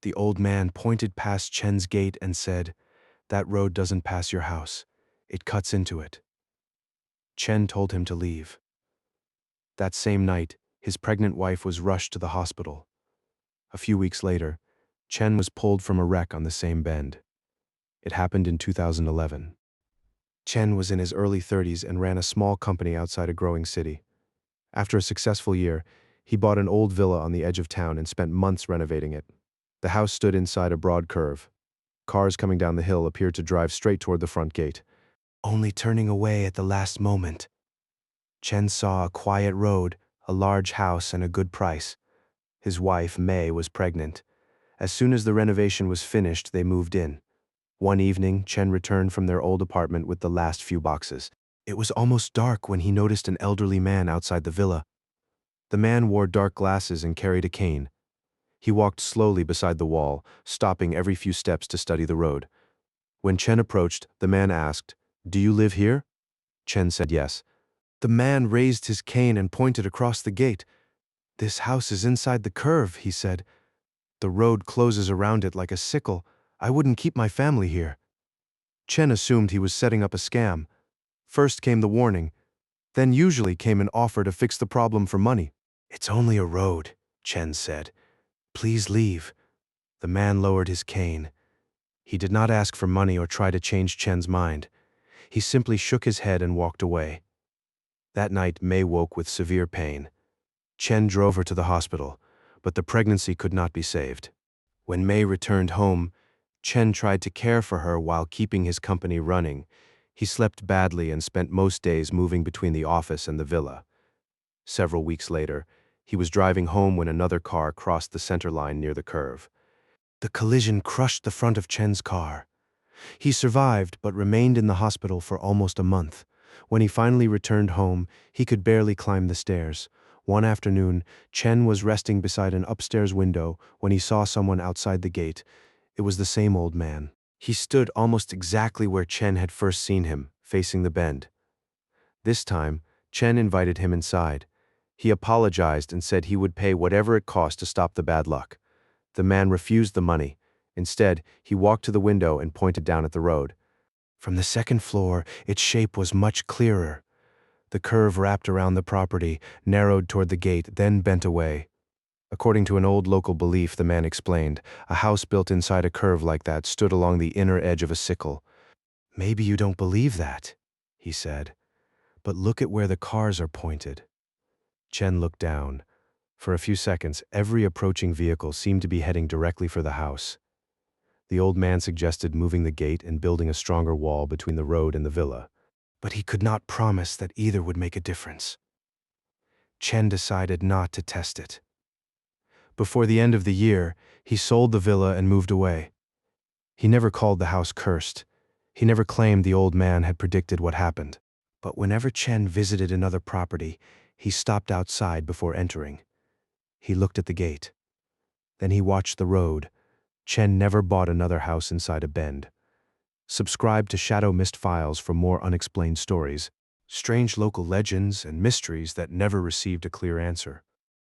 The old man pointed past Chen's gate and said, "That road doesn't pass your house. It cuts into it." Chen told him to leave. That same night, his pregnant wife was rushed to the hospital. A few weeks later, Chen was pulled from a wreck on the same bend. It happened in 2011. Chen was in his early 30s and ran a small company outside a growing city. After a successful year, he bought an old villa on the edge of town and spent months renovating it. The house stood inside a broad curve. Cars coming down the hill appeared to drive straight toward the front gate, only turning away at the last moment. Chen saw a quiet road, a large house, and a good price. His wife, May, was pregnant. As soon as the renovation was finished, they moved in. One evening, Chen returned from their old apartment with the last few boxes. It was almost dark when he noticed an elderly man outside the villa. The man wore dark glasses and carried a cane. He walked slowly beside the wall, stopping every few steps to study the road. When Chen approached, the man asked, "Do you live here?" Chen said yes. The man raised his cane and pointed across the gate. "This house is inside the curve," he said. "The road closes around it like a sickle. I wouldn't keep my family here." Chen assumed he was setting up a scam. First came the warning, then usually came an offer to fix the problem for money. "It's only a road," Chen said. "Please leave." The man lowered his cane. He did not ask for money or try to change Chen's mind. He simply shook his head and walked away. That night, May woke with severe pain. Chen drove her to the hospital, but the pregnancy could not be saved. When May returned home, Chen tried to care for her while keeping his company running. He slept badly and spent most days moving between the office and the villa. Several weeks later, he was driving home when another car crossed the center line near the curve. The collision crushed the front of Chen's car. He survived but remained in the hospital for almost a month. When he finally returned home, he could barely climb the stairs. One afternoon, Chen was resting beside an upstairs window when he saw someone outside the gate. It was the same old man. He stood almost exactly where Chen had first seen him, facing the bend. This time, Chen invited him inside. He apologized and said he would pay whatever it cost to stop the bad luck. The man refused the money. Instead, he walked to the window and pointed down at the road. From the second floor, its shape was much clearer. The curve wrapped around the property, narrowed toward the gate, then bent away. According to an old local belief, the man explained, a house built inside a curve like that stood along the inner edge of a sickle. "Maybe you don't believe that," he said, "but look at where the cars are pointed." Chen looked down. For a few seconds, every approaching vehicle seemed to be heading directly for the house. The old man suggested moving the gate and building a stronger wall between the road and the villa, but he could not promise that either would make a difference. Chen decided not to test it. Before the end of the year, he sold the villa and moved away. He never called the house cursed. He never claimed the old man had predicted what happened. But whenever Chen visited another property, he stopped outside before entering. He looked at the gate. Then he watched the road. Chen never bought another house inside a bend. Subscribe to Shadow Mist Files for more unexplained stories, strange local legends, and mysteries that never received a clear answer.